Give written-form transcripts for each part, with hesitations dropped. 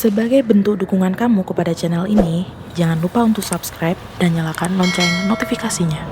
Sebagai bentuk dukungan kamu kepada channel ini, jangan lupa untuk subscribe dan nyalakan lonceng notifikasinya.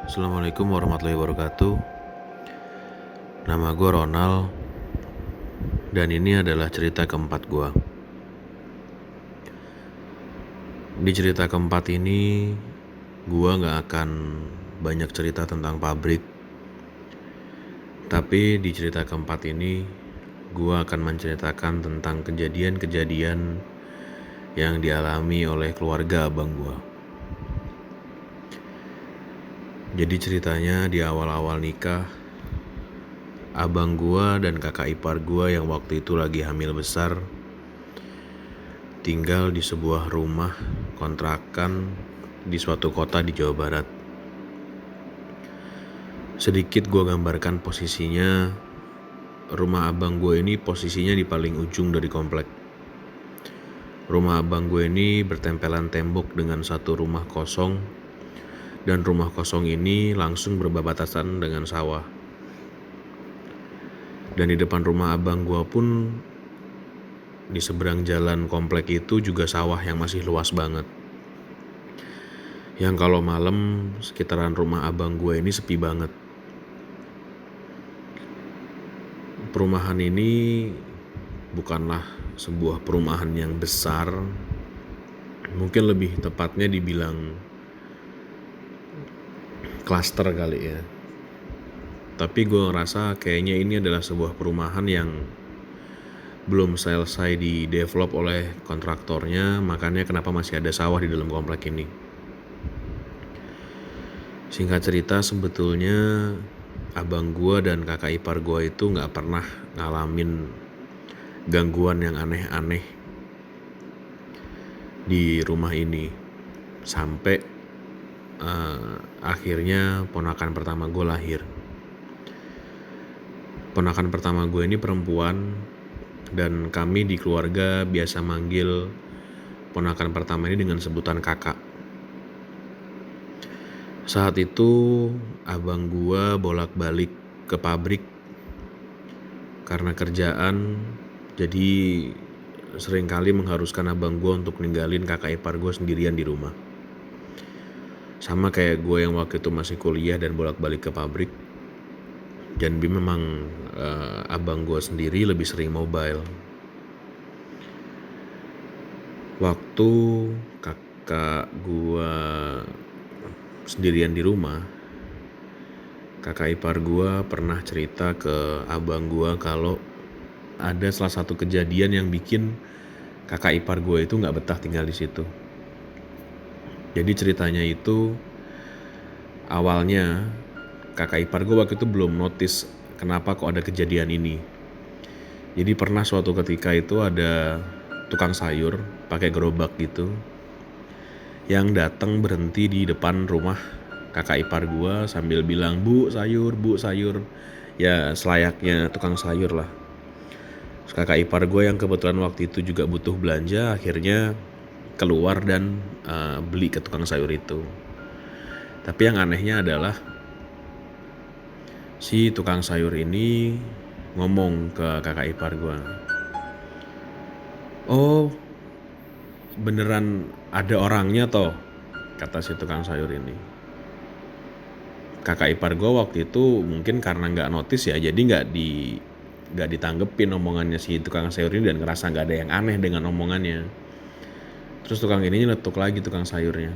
Assalamualaikum warahmatullahi wabarakatuh. Nama gue Ronald, dan ini adalah cerita keempat gue. Di cerita keempat ini, gue gak akan banyak cerita tentang pabrik. Tapi di cerita keempat ini, gue akan menceritakan tentang kejadian-kejadian yang dialami oleh keluarga abang gue. Jadi ceritanya di awal-awal nikah, abang gua dan kakak ipar gua yang waktu itu lagi hamil besar tinggal di sebuah rumah kontrakan di suatu kota di Jawa Barat. Sedikit gua gambarkan posisinya, rumah abang gua ini posisinya di paling ujung dari komplek. Rumah abang gue ini bertempelan tembok dengan satu rumah kosong, dan rumah kosong ini langsung berbatasan dengan sawah. Dan di depan rumah abang gua pun, di seberang jalan komplek itu juga sawah yang masih luas banget. Yang kalau malam sekitaran rumah abang gue ini sepi banget. Perumahan ini bukanlah sebuah perumahan yang besar, mungkin lebih tepatnya dibilang klaster kali ya. Tapi gue ngerasa kayaknya ini adalah sebuah perumahan yang belum selesai di develop oleh kontraktornya, makanya kenapa masih ada sawah di dalam komplek ini. Singkat cerita, sebetulnya abang gue dan kakak ipar gue itu gak pernah ngalamin gangguan yang aneh-aneh di rumah ini. Sampai akhirnya ponakan pertama gue lahir. Ponakan pertama gue ini perempuan, dan kami di keluarga biasa manggil ponakan pertama ini dengan sebutan kakak. Saat itu abang gue bolak-balik ke pabrik karena kerjaan, jadi seringkali mengharuskan abang gue untuk ninggalin kakak ipar gue sendirian di rumah. Sama kayak gue yang waktu itu masih kuliah dan bolak-balik ke pabrik. Dan memang abang gue sendiri lebih sering mobile. Waktu kakak gue sendirian di rumah, kakak ipar gue pernah cerita ke abang gue kalau ada salah satu kejadian yang bikin kakak ipar gue itu gak betah tinggal di situ. Jadi ceritanya itu, awalnya kakak ipar gue waktu itu belum notice kenapa kok ada kejadian ini. Jadi pernah suatu ketika itu ada tukang sayur pakai gerobak gitu yang datang berhenti di depan rumah kakak ipar gue sambil bilang, bu sayur. Ya selayaknya tukang sayur lah. Terus kakak ipar gue yang kebetulan waktu itu juga butuh belanja, akhirnya keluar dan beli ke tukang sayur itu. Tapi yang anehnya adalah si tukang sayur ini ngomong ke kakak ipar gue, oh beneran ada orangnya toh, kata si tukang sayur ini. Kakak ipar gue waktu itu mungkin karena gak notice ya, jadi gak ditanggepin omongannya si tukang sayur ini, dan ngerasa gak ada yang aneh dengan omongannya. Terus tukang ini nyeletuk lagi tukang sayurnya,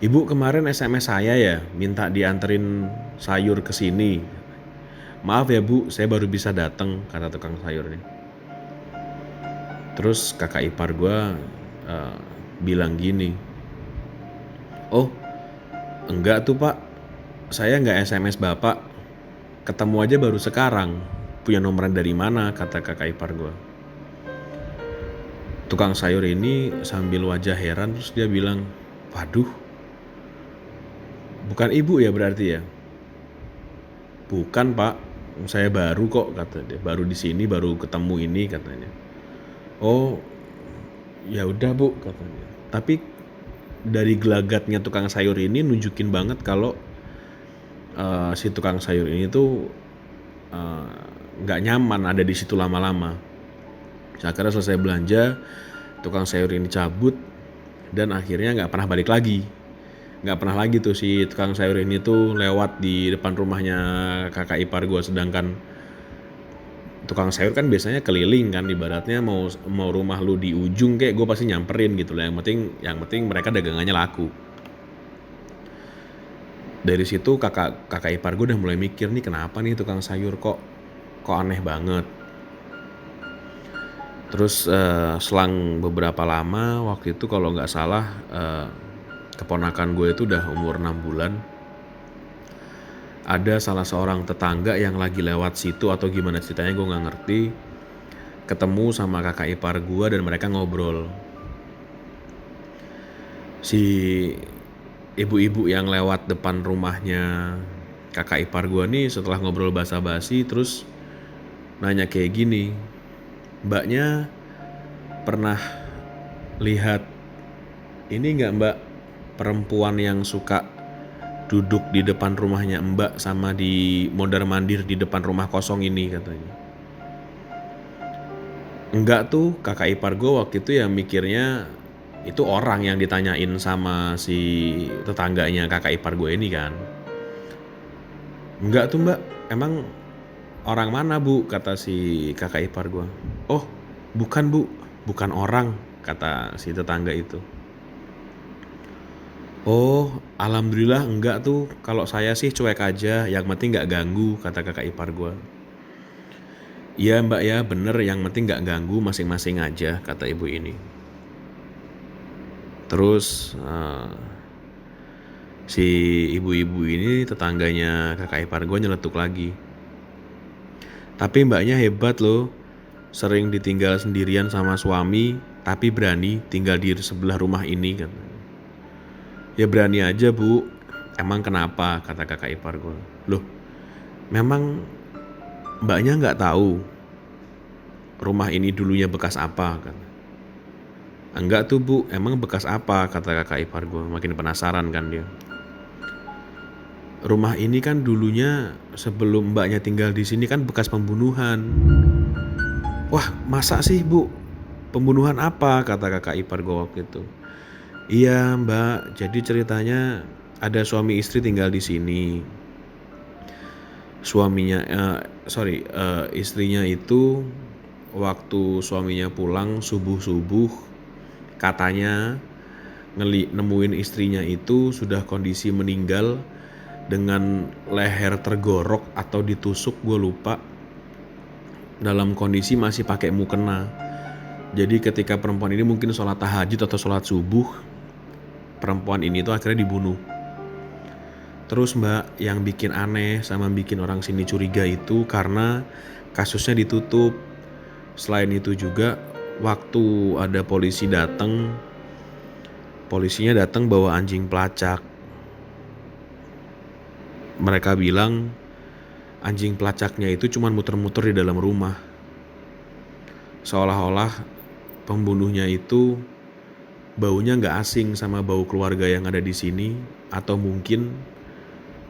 ibu kemarin SMS saya ya, minta dianterin sayur ke sini. Maaf ya bu, saya baru bisa datang, kata tukang sayurnya. Terus kakak ipar gue bilang gini, Oh, enggak tuh pak, saya nggak SMS bapak, ketemu aja baru sekarang. Punya nomoran dari mana, kata kakak ipar gue. Tukang sayur ini sambil wajah heran terus dia bilang, waduh, bukan ibu ya berarti ya? Bukan pak, saya baru kok, kata dia. Baru di sini, baru ketemu ini, katanya. Oh, ya udah bu, katanya. Tapi dari gelagatnya tukang sayur ini nunjukin banget kalau si tukang sayur ini tuh nggak nyaman ada di situ lama-lama. Akhirnya selesai belanja, tukang sayur ini cabut dan akhirnya nggak pernah balik lagi. Nggak pernah lagi tuh si tukang sayur ini tuh lewat di depan rumahnya kakak ipar gue. Sedangkan tukang sayur kan biasanya keliling kan, ibaratnya mau rumah lu di ujung kayak gue pasti nyamperin gitu lah. Yang penting mereka dagangannya laku. Dari situ kakak ipar gue udah mulai mikir nih, kenapa nih tukang sayur kok aneh banget. Terus selang beberapa lama, waktu itu kalau nggak salah keponakan gue itu udah umur 6 bulan. Ada salah seorang tetangga yang lagi lewat situ atau gimana ceritanya gue nggak ngerti, ketemu sama kakak ipar gue dan mereka ngobrol. Si ibu-ibu yang lewat depan rumahnya kakak ipar gue nih setelah ngobrol basa-basi terus nanya kayak gini, mbaknya pernah lihat ini nggak mbak, perempuan yang suka duduk di depan rumahnya mbak sama di mondar-mandir di depan rumah kosong ini, katanya. Enggak tuh, kakak ipar gue waktu itu ya mikirnya itu orang yang ditanyain sama si tetangganya kakak ipar gue ini kan. Enggak tuh mbak, emang orang mana bu, kata si kakak ipar gue. Oh bukan bu, bukan orang, kata si tetangga itu. Oh, alhamdulillah enggak tuh. Kalau saya sih cuek aja, yang penting nggak ganggu, kata kakak ipar gue. Iya mbak ya, bener, yang penting nggak ganggu, masing-masing aja, kata ibu ini. Terus si ibu-ibu ini tetangganya kakak ipar gue nyeletuk lagi. Tapi mbaknya hebat loh, sering ditinggal sendirian sama suami, tapi berani tinggal di sebelah rumah ini, katanya. Ya berani aja bu, emang kenapa, kata kakak ipar gue. Loh, memang mbaknya nggak tahu rumah ini dulunya bekas apa, kan? Enggak tuh bu, emang bekas apa, kata kakak ipar gue. Makin penasaran kan dia. Rumah ini kan dulunya sebelum mbaknya tinggal di sini kan bekas pembunuhan. Wah masa sih bu, pembunuhan apa, kata kakak ipar gue waktu itu. Iya mbak, jadi ceritanya ada suami istri tinggal di sini. Istrinya itu waktu suaminya pulang subuh-subuh, katanya nemuin istrinya itu sudah kondisi meninggal dengan leher tergorok atau ditusuk, gue lupa, dalam kondisi masih pakai mukena. Jadi ketika perempuan ini mungkin sholat tahajud atau sholat subuh, perempuan ini tuh akhirnya dibunuh. Terus mbak, yang bikin aneh sama bikin orang sini curiga itu karena kasusnya ditutup. Selain itu juga waktu ada polisinya datang bawa anjing pelacak. Mereka bilang anjing pelacaknya itu cuma muter-muter di dalam rumah. Seolah-olah pembunuhnya itu baunya nggak asing sama bau keluarga yang ada di sini, atau mungkin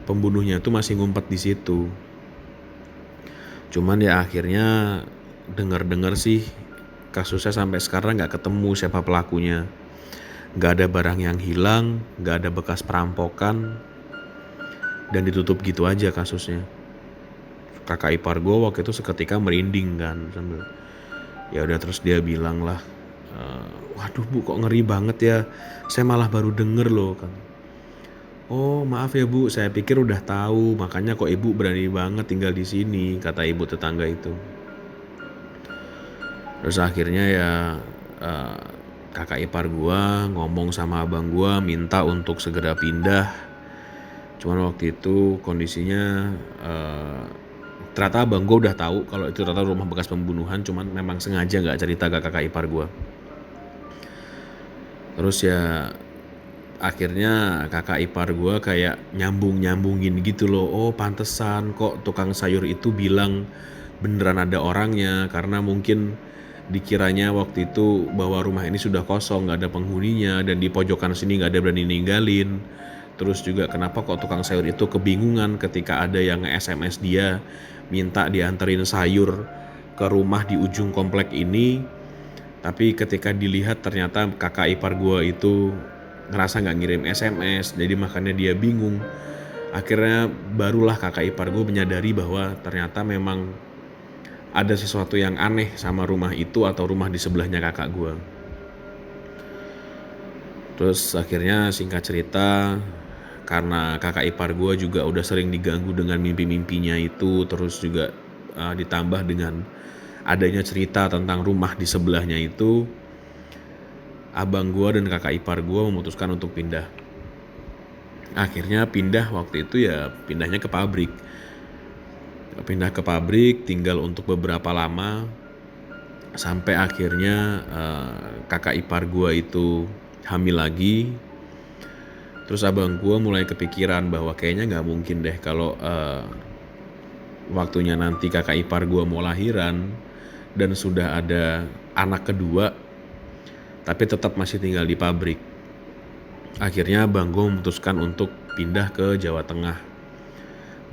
pembunuhnya tuh masih ngumpet di situ. Cuman ya akhirnya dengar sih kasusnya sampai sekarang nggak ketemu siapa pelakunya. Nggak ada barang yang hilang, nggak ada bekas perampokan, dan ditutup gitu aja kasusnya. Kakak ipar gue waktu itu seketika merinding kan, sambil ya udah, terus dia bilang lah, waduh bu, kok ngeri banget ya, saya malah baru denger loh, kan. Oh maaf ya bu, saya pikir udah tahu, makanya kok ibu berani banget tinggal di sini, kata ibu tetangga itu. Terus akhirnya ya kakak ipar gua ngomong sama abang gua minta untuk segera pindah. Cuman waktu itu kondisinya ternyata abang gua udah tahu kalau itu ternyata rumah bekas pembunuhan, cuman memang sengaja nggak cerita ke kakak ipar gua. Terus ya akhirnya kakak ipar gua kayak nyambungin gitu loh. Oh pantesan kok tukang sayur itu bilang beneran ada orangnya, karena mungkin dikiranya waktu itu bahwa rumah ini sudah kosong, nggak ada penghuninya, dan di pojokan sini nggak ada berani ninggalin. Terus juga kenapa kok tukang sayur itu kebingungan ketika ada yang nge-SMS dia minta dianterin sayur ke rumah di ujung komplek ini, tapi ketika dilihat ternyata kakak ipar gua itu ngerasa nggak ngirim SMS, jadi makanya dia bingung. Akhirnya barulah kakak ipar gue menyadari bahwa ternyata memang ada sesuatu yang aneh sama rumah itu atau rumah di sebelahnya kakak gue. Terus akhirnya singkat cerita, karena kakak ipar gue juga udah sering diganggu dengan mimpi-mimpinya itu, terus juga ditambah dengan adanya cerita tentang rumah di sebelahnya itu, abang gue dan kakak ipar gue memutuskan untuk pindah. Akhirnya pindah waktu itu ya pindahnya ke pabrik. Pindah ke pabrik, tinggal untuk beberapa lama, sampai akhirnya kakak ipar gue itu hamil lagi. Terus abang gue mulai kepikiran bahwa kayaknya gak mungkin deh kalau waktunya nanti kakak ipar gue mau lahiran dan sudah ada anak kedua, tapi tetap masih tinggal di pabrik. Akhirnya abang gue memutuskan untuk pindah ke Jawa Tengah,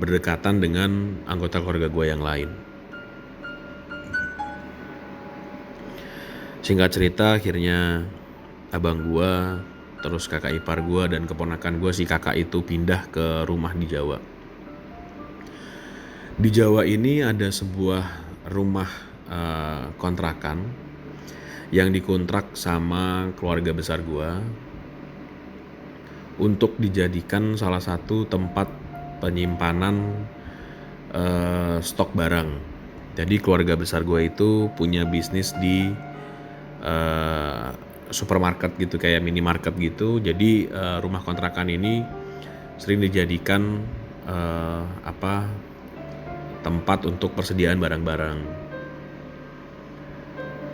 berdekatan dengan anggota keluarga gue yang lain. Singkat cerita akhirnya abang gue, terus kakak ipar gue dan keponakan gue si kakak itu pindah ke rumah di Jawa. Di Jawa ini ada sebuah rumah kontrakan yang dikontrak sama keluarga besar gue untuk dijadikan salah satu tempat penyimpanan stok barang. Jadi keluarga besar gue itu punya bisnis di supermarket gitu, kayak minimarket gitu. Jadi rumah kontrakan ini sering dijadikan tempat untuk persediaan barang-barang.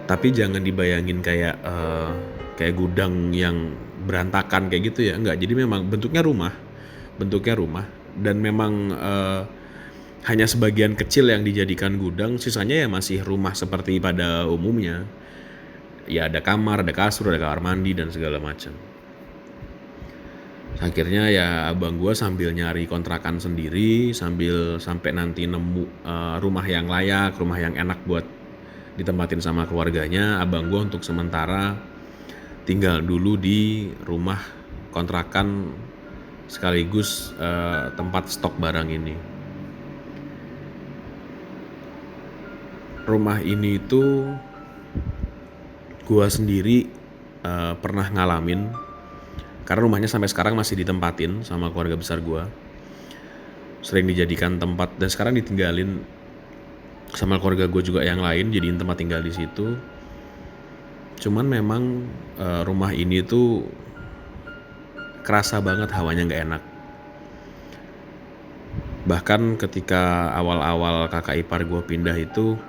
Tapi jangan dibayangin kayak gudang yang berantakan kayak gitu ya, enggak. Jadi memang bentuknya rumah dan memang hanya sebagian kecil yang dijadikan gudang, sisanya ya masih rumah seperti pada umumnya. Ya ada kamar, ada kasur, ada kamar mandi dan segala macam. Akhirnya ya abang gue sambil nyari kontrakan sendiri, sampai nanti nemu rumah yang layak, rumah yang enak buat ditempatin sama keluarganya, abang gue untuk sementara tinggal dulu di rumah kontrakan sekaligus tempat stok barang ini. Rumah ini tuh gue sendiri pernah ngalamin, karena rumahnya sampai sekarang masih ditempatin sama keluarga besar gue. Sering dijadikan tempat dan sekarang ditinggalin sama keluarga gue juga yang lain, jadiin tempat tinggal di situ. Cuman memang rumah ini tuh kerasa banget hawanya nggak enak. Bahkan ketika awal-awal kakak ipar gue pindah itu,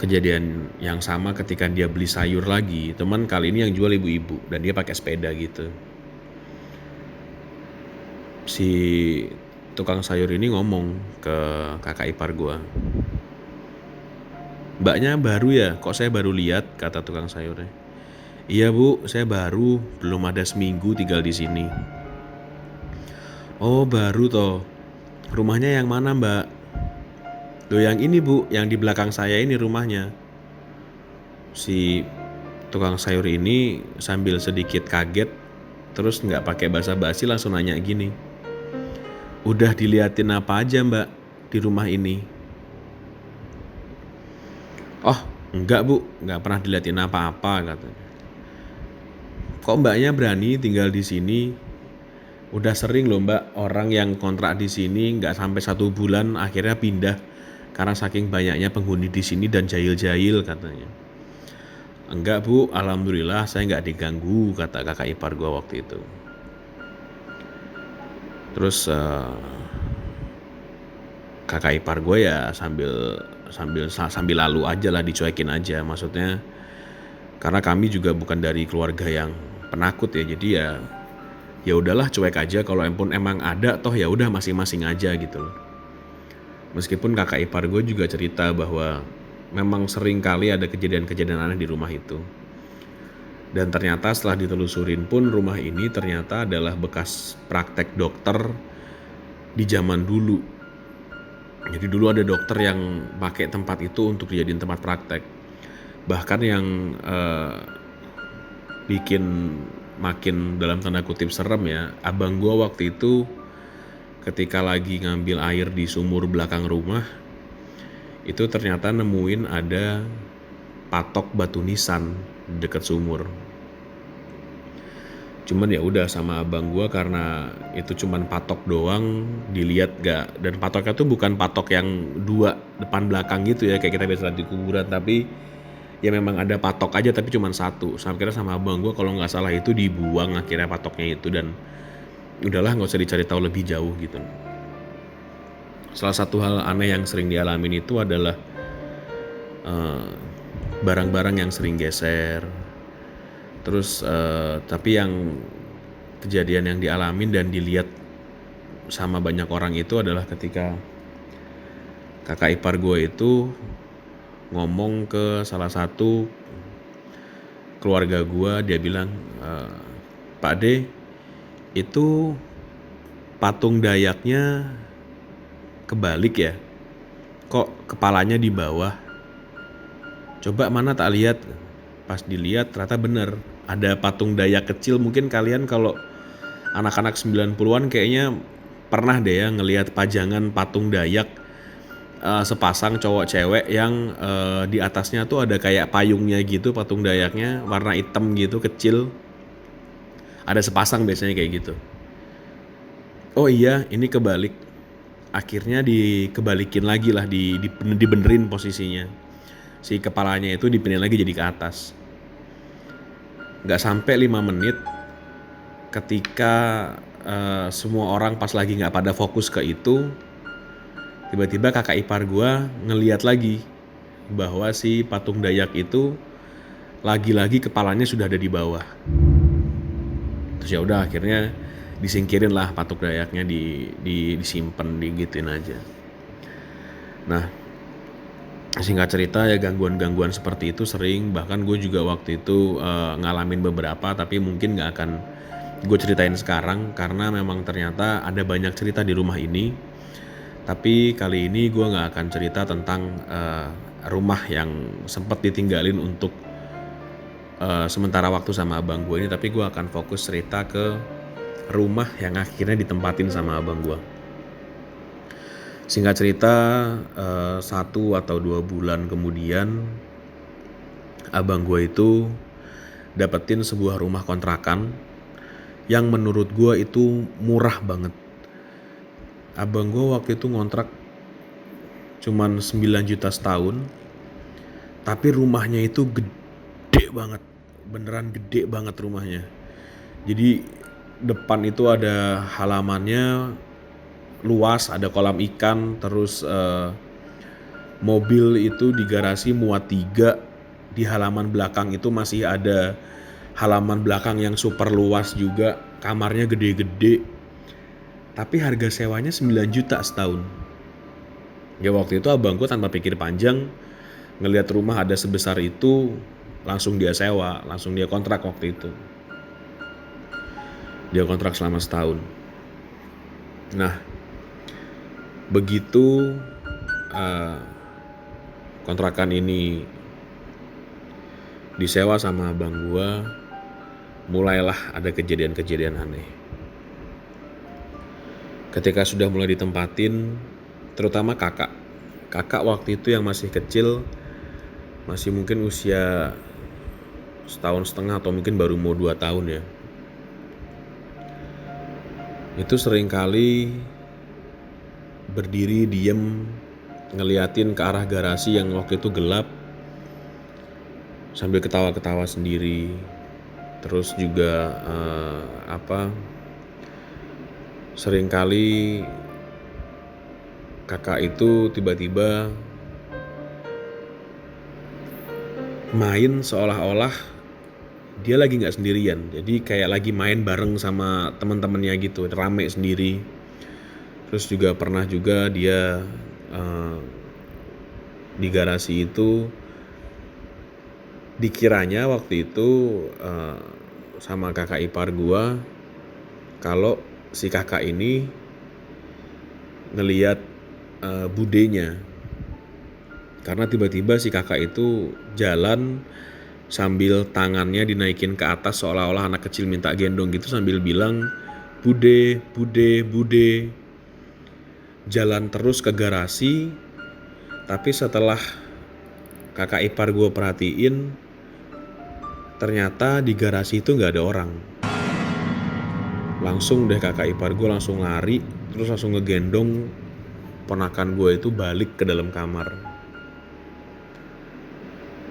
kejadian yang sama ketika dia beli sayur lagi. Teman kali ini yang jual ibu-ibu dan dia pakai sepeda gitu. Si tukang sayur ini ngomong ke kakak ipar gue, "Mbaknya baru ya? Kok saya baru lihat?" kata tukang sayurnya. "Iya bu, saya baru, belum ada seminggu tinggal di sini." "Oh baru toh, rumahnya yang mana mbak?" "Loh yang ini bu, yang di belakang saya ini rumahnya." Si tukang sayur ini sambil sedikit kaget, terus gak pakai basa-basi langsung nanya gini, "Udah diliatin apa aja mbak di rumah ini?" "Oh enggak bu, gak pernah diliatin apa-apa," katanya. "Kok mbaknya berani tinggal di sini? Udah sering loh mbak orang yang kontrak di sini gak sampai 1 bulan akhirnya pindah karena saking banyaknya penghuni di sini dan jahil-jahil," katanya. Enggak bu, alhamdulillah saya nggak diganggu, kata kakak ipar gue waktu itu. Terus kakak ipar gue ya sambil lalu aja lah, dicuekin aja. Maksudnya karena kami juga bukan dari keluarga yang penakut ya, jadi ya udahlah cuek aja. Kalau emang ada toh ya udah masing-masing aja gitu loh. Meskipun kakak ipar gue juga cerita bahwa memang sering kali ada kejadian-kejadian aneh di rumah itu. Dan ternyata setelah ditelusurin pun rumah ini ternyata adalah bekas praktek dokter di zaman dulu. Jadi dulu ada dokter yang pakai tempat itu untuk dijadiin tempat praktek. Bahkan yang bikin makin dalam tanda kutip serem ya, abang gue waktu itu ketika lagi ngambil air di sumur belakang rumah, itu ternyata nemuin ada patok batu nisan di dekat sumur. Cuman ya udah sama abang gua, karena itu cuman patok doang, dilihat gak, dan patoknya tuh bukan patok yang dua depan belakang gitu ya kayak kita biasa lihat di kuburan, tapi ya memang ada patok aja tapi cuman satu. Sampai kira sama abang gua kalau nggak salah itu dibuang akhirnya patoknya itu, dan udahlah nggak usah dicari tahu lebih jauh gitu. Salah satu hal aneh yang sering dialamin itu adalah barang-barang yang sering geser. Terus tapi yang kejadian yang dialamin dan dilihat sama banyak orang itu adalah ketika kakak ipar gue itu ngomong ke salah satu keluarga gue, dia bilang, Pak De, itu patung Dayaknya kebalik ya, kok kepalanya di bawah, coba mana tak lihat. Pas dilihat ternyata bener, ada patung Dayak kecil. Mungkin kalian kalau anak-anak 90-an kayaknya pernah deh ya ngelihat pajangan patung Dayak, sepasang cowok cewek yang di atasnya tuh ada kayak payungnya gitu, patung Dayaknya warna hitam gitu kecil. Ada sepasang biasanya kayak gitu. Oh iya, ini kebalik. Akhirnya dikebalikin lagi lah, dibenerin posisinya. Si kepalanya itu dipindahin lagi jadi ke atas. Gak sampai 5 menit ketika semua orang pas lagi gak pada fokus ke itu, tiba-tiba kakak ipar gue ngeliat lagi bahwa si patung Dayak itu lagi-lagi kepalanya sudah ada di bawah. Terus ya udah akhirnya disingkirin lah patung Dayaknya, disimpan, digituin aja. Nah, singkat cerita ya, gangguan-gangguan seperti itu sering. Bahkan gue juga waktu itu ngalamin beberapa, tapi mungkin gak akan gue ceritain sekarang karena memang ternyata ada banyak cerita di rumah ini. Tapi kali ini gue gak akan cerita tentang rumah yang sempat ditinggalin untuk sementara waktu sama abang gue ini, tapi gue akan fokus cerita ke rumah yang akhirnya ditempatin sama abang gue. Singkat cerita, 1 atau 2 bulan kemudian abang gue itu dapetin sebuah rumah kontrakan yang menurut gue itu murah banget. Abang gue waktu itu ngontrak cuman 9 juta setahun, tapi rumahnya itu gede banget, beneran gede banget rumahnya. Jadi depan itu ada halamannya luas, ada kolam ikan, terus mobil itu di garasi muat 3. Di halaman belakang itu masih ada halaman belakang yang super luas juga, kamarnya gede-gede. Tapi harga sewanya 9 juta setahun. Ya waktu itu abangku tanpa pikir panjang, ngelihat rumah ada sebesar itu, langsung dia sewa, langsung dia kontrak waktu itu. Dia kontrak selama setahun. Nah, begitu kontrakan ini disewa sama abang gua, mulailah ada kejadian-kejadian aneh. Ketika sudah mulai ditempatin, terutama kakak waktu itu yang masih kecil, masih mungkin usia 1,5 tahun atau mungkin baru mau 2 tahun ya, itu seringkali berdiri diem ngeliatin ke arah garasi yang waktu itu gelap, sambil ketawa-ketawa sendiri. Terus juga seringkali kakak itu tiba-tiba main seolah-olah dia lagi nggak sendirian. Jadi kayak lagi main bareng sama teman-temannya gitu, rame sendiri. Terus juga pernah juga dia di garasi itu dikiranya waktu itu sama kakak ipar gua kalau si kakak ini ngeliat budenya. Karena tiba-tiba si kakak itu jalan sambil tangannya dinaikin ke atas seolah-olah anak kecil minta gendong gitu sambil bilang, "Bude, bude, bude." Jalan terus ke garasi, tapi setelah kakak ipar gue perhatiin, ternyata di garasi itu gak ada orang. Langsung deh kakak ipar gue langsung lari, terus langsung ngegendong ponakan gue itu balik ke dalam kamar.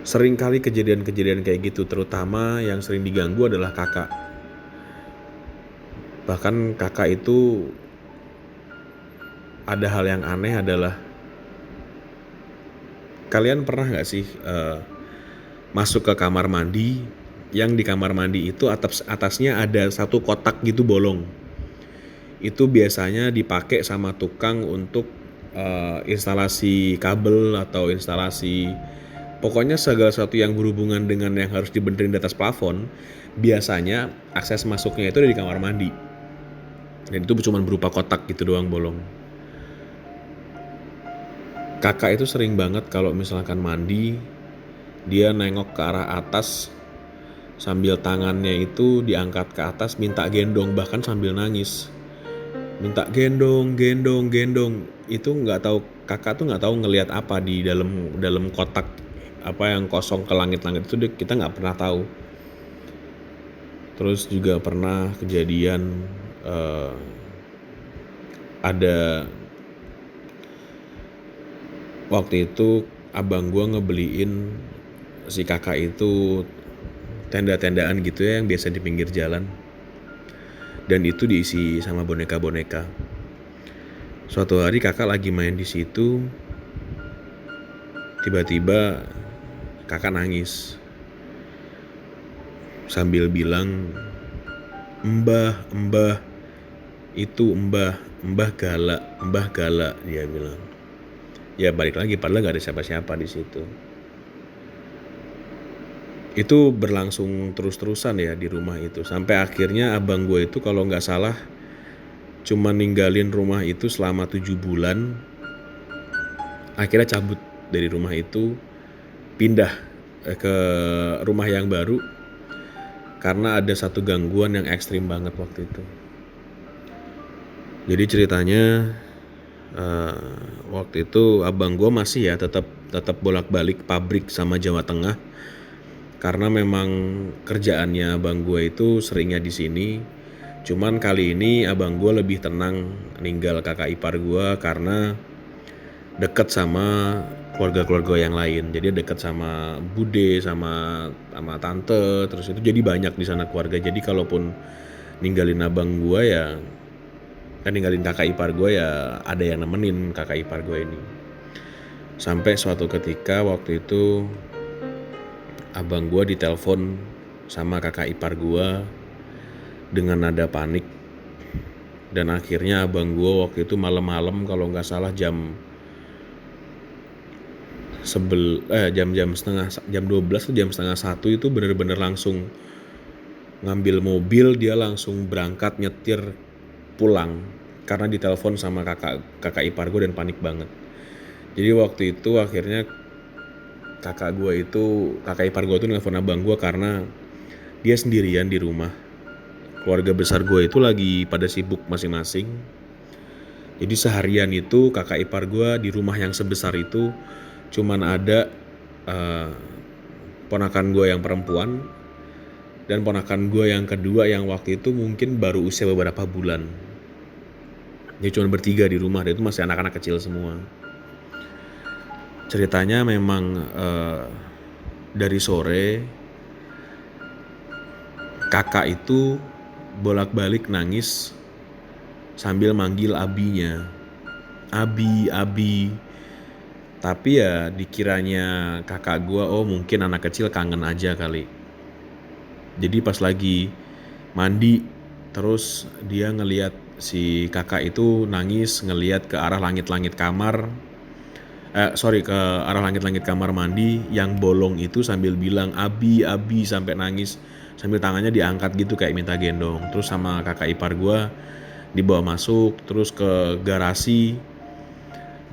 Sering kali kejadian-kejadian kayak gitu, terutama yang sering diganggu adalah kakak. Bahkan kakak itu ada hal yang aneh adalah, kalian pernah gak sih masuk ke kamar mandi, yang di kamar mandi itu atasnya ada satu kotak gitu bolong. Itu biasanya dipakai sama tukang untuk instalasi kabel atau instalasi, pokoknya segala sesuatu yang berhubungan dengan yang harus dibenerin di atas plafon. Biasanya akses masuknya itu ada di kamar mandi. Dan itu cuma berupa kotak gitu doang bolong. Kakak itu sering banget kalau misalkan mandi, dia nengok ke arah atas sambil tangannya itu diangkat ke atas minta gendong, bahkan sambil nangis. Minta gendong, gendong, gendong. Itu kakak tuh nggak tahu ngelihat apa di dalam kotak apa yang kosong ke langit-langit itu, kita nggak pernah tahu. Terus juga pernah kejadian ada waktu itu abang gue ngebeliin si kakak itu tenda-tendaan gitu ya yang biasa di pinggir jalan, dan itu diisi sama boneka-boneka. Suatu hari kakak lagi main di situ, tiba-tiba kakak nangis sambil bilang, "Mbah, mbah, itu mbah galak," dia bilang. Ya balik lagi, padahal gak ada siapa-siapa di situ. Itu berlangsung terus-terusan ya di rumah itu, sampai akhirnya abang gue itu kalau nggak salah cuma ninggalin rumah itu selama 7 bulan. Akhirnya cabut dari rumah itu, pindah ke rumah yang baru karena ada satu gangguan yang ekstrim banget waktu itu. Jadi ceritanya waktu itu abang gue masih ya tetap bolak-balik pabrik sama Jawa Tengah, karena memang kerjaannya abang gue itu seringnya di sini. Cuman kali ini abang gue lebih tenang ninggal kakak ipar gue karena deket sama keluarga-keluarga yang lain. Jadi deket sama bude, sama tante, terus itu jadi banyak di sana keluarga. Jadi kalaupun ninggalin abang gue ya, ninggalin kakak ipar gue ya ada yang nemenin kakak ipar gue ini. Sampai suatu ketika waktu itu abang gue ditelepon sama kakak ipar gue dengan nada panik, dan akhirnya abang gue waktu itu malam-malam kalau nggak salah jam 12 atau jam setengah 1 itu bener-bener langsung ngambil mobil, dia langsung berangkat nyetir pulang karena ditelepon sama kakak ipar gue dan panik banget. Jadi waktu itu akhirnya kakak ipar gue itu nelfon abang gue karena dia sendirian di rumah. Keluarga besar gue itu lagi pada sibuk masing-masing. Jadi seharian itu kakak ipar gue di rumah yang sebesar itu cuman ada ponakan gue yang perempuan dan ponakan gue yang kedua yang waktu itu mungkin baru usia beberapa bulan. Dia cuma bertiga di rumah, dan itu masih anak-anak kecil semua. Ceritanya memang dari sore kakak itu bolak-balik nangis sambil manggil abinya. Abi, abi. Tapi ya dikiranya kakak gua, oh mungkin anak kecil kangen aja kali. Jadi pas lagi mandi, terus dia ngeliat si kakak itu nangis ngeliat ke arah langit-langit kamar. Ke arah langit-langit kamar mandi yang bolong itu sambil bilang abi, abi sampai nangis. Sambil tangannya diangkat gitu kayak minta gendong. Terus sama kakak ipar gua dibawa masuk, terus ke garasi.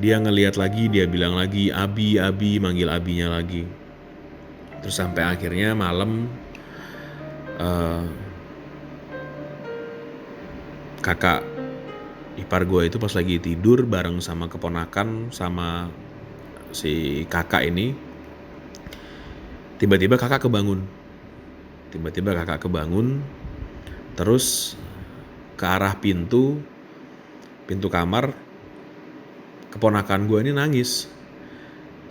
Dia ngeliat lagi, dia bilang lagi abi, abi, manggil abinya lagi. Terus sampai akhirnya malam kakak ipar gue itu pas lagi tidur bareng sama keponakan sama si kakak ini, tiba-tiba kakak kebangun. Terus ke arah pintu kamar, keponakan gue ini nangis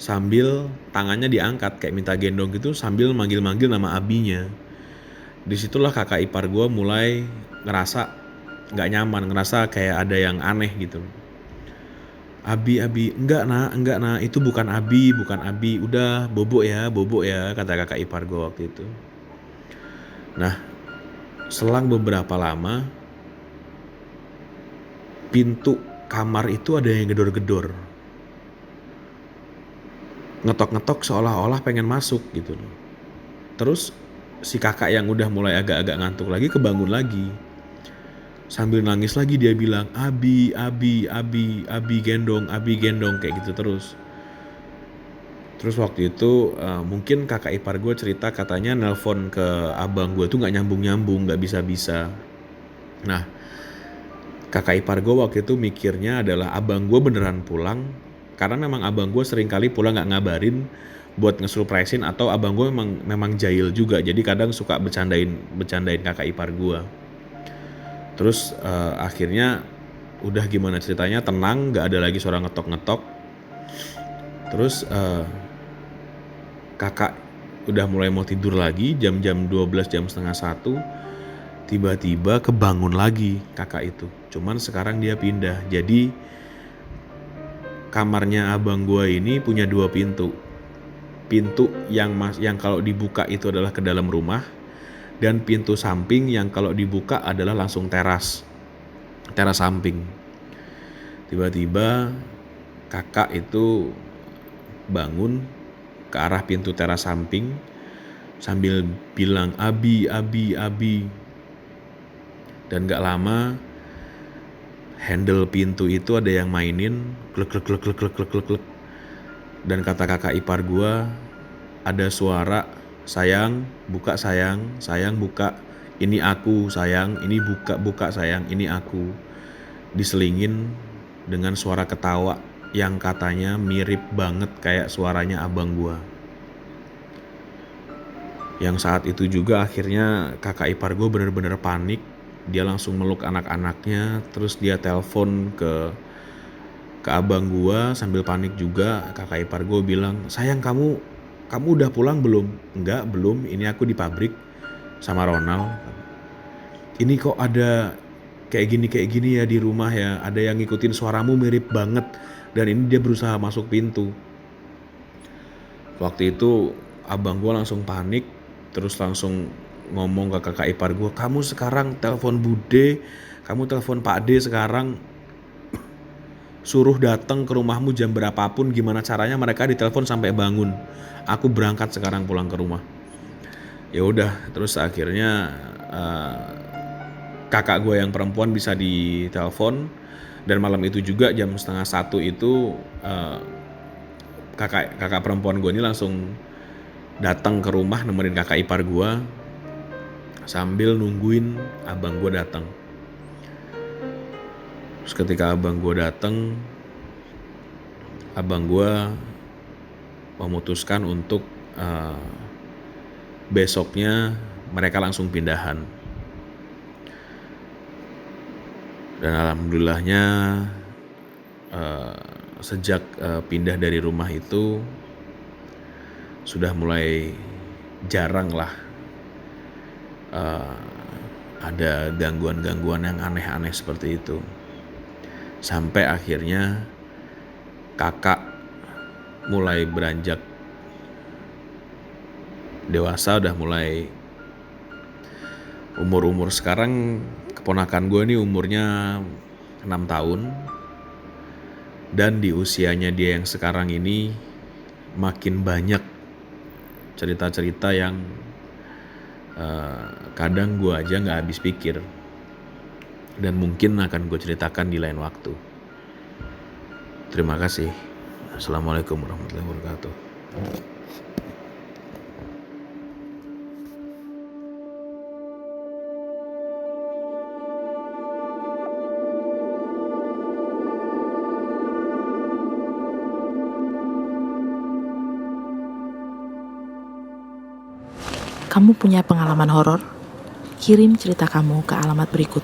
sambil tangannya diangkat kayak minta gendong gitu sambil manggil-manggil nama abinya. Disitulah kakak ipar gue mulai ngerasa gak nyaman, ngerasa kayak ada yang aneh gitu. Abi, enggak nak, itu bukan abi, udah bobok ya, kata kakak ipar gue waktu itu. Nah, selang beberapa lama, pintu kamar itu ada yang gedor-gedor. Ngetok-ngetok seolah-olah pengen masuk gitu. Terus si kakak yang udah mulai agak-agak ngantuk lagi kebangun lagi. Sambil nangis lagi dia bilang abi gendong kayak gitu terus. Terus waktu itu mungkin kakak ipar gue cerita katanya nelpon ke abang gue tuh gak nyambung, gak bisa-bisa. Nah, kakak ipar gue waktu itu mikirnya adalah abang gue beneran pulang. Karena memang abang gue sering kali pulang gak ngabarin buat ngesurprisein, atau abang gue memang jahil juga. Jadi kadang suka bercandain kakak ipar gue. Terus akhirnya udah gimana ceritanya, tenang, gak ada lagi suara ngetok-ngetok. Terus kakak udah mulai mau tidur lagi, jam 12, jam setengah 1. Tiba-tiba kebangun lagi kakak itu. Cuman sekarang dia pindah. Jadi kamarnya abang gua ini punya 2 pintu. Pintu yang kalau dibuka itu adalah ke dalam rumah, dan pintu samping yang kalau dibuka adalah langsung teras samping. Tiba-tiba kakak itu bangun ke arah pintu teras samping sambil bilang abi. Dan gak lama handle pintu itu ada yang mainin klek. Dan kata kakak ipar gua, ada suara, sayang buka, sayang buka, ini aku sayang, ini buka sayang, ini aku. Diselingin dengan suara ketawa yang katanya mirip banget kayak suaranya abang gua. Yang saat itu juga akhirnya kakak ipar gua bener-bener panik. Dia langsung meluk anak-anaknya, terus dia telepon ke abang gua sambil panik juga. Kakak ipar gua bilang, sayang kamu udah pulang belum? Enggak, belum, ini aku di pabrik sama Ronald. Ini kok ada kayak gini ya di rumah ya, ada yang ngikutin suaramu mirip banget, dan ini dia berusaha masuk pintu. Waktu itu abang gue langsung panik, terus langsung ngomong ke kakak ipar gue, kamu sekarang telepon Bude, kamu telepon Pak D sekarang, suruh datang ke rumahmu jam berapapun, gimana caranya mereka ditelepon sampai bangun. Aku berangkat sekarang pulang ke rumah. Ya udah, terus akhirnya kakak gue yang perempuan bisa ditelepon, dan malam itu juga jam setengah 1 itu kakak perempuan gue ini langsung datang ke rumah nemenin kakak ipar gue sambil nungguin abang gue datang. Terus ketika abang gue datang, abang gue memutuskan untuk besoknya mereka langsung pindahan. Dan alhamdulillahnya sejak pindah dari rumah itu, sudah mulai jarang lah ada gangguan-gangguan yang aneh-aneh seperti itu. Sampai akhirnya kakak mulai beranjak dewasa, udah mulai umur sekarang keponakan gue nih umurnya 6 tahun. Dan di usianya dia yang sekarang ini makin banyak cerita-cerita yang kadang gue aja gak habis pikir. Dan mungkin akan gue ceritakan di lain waktu. Terima kasih. Assalamualaikum warahmatullahi wabarakatuh. Kamu punya pengalaman horor? Kirim cerita kamu ke alamat berikut.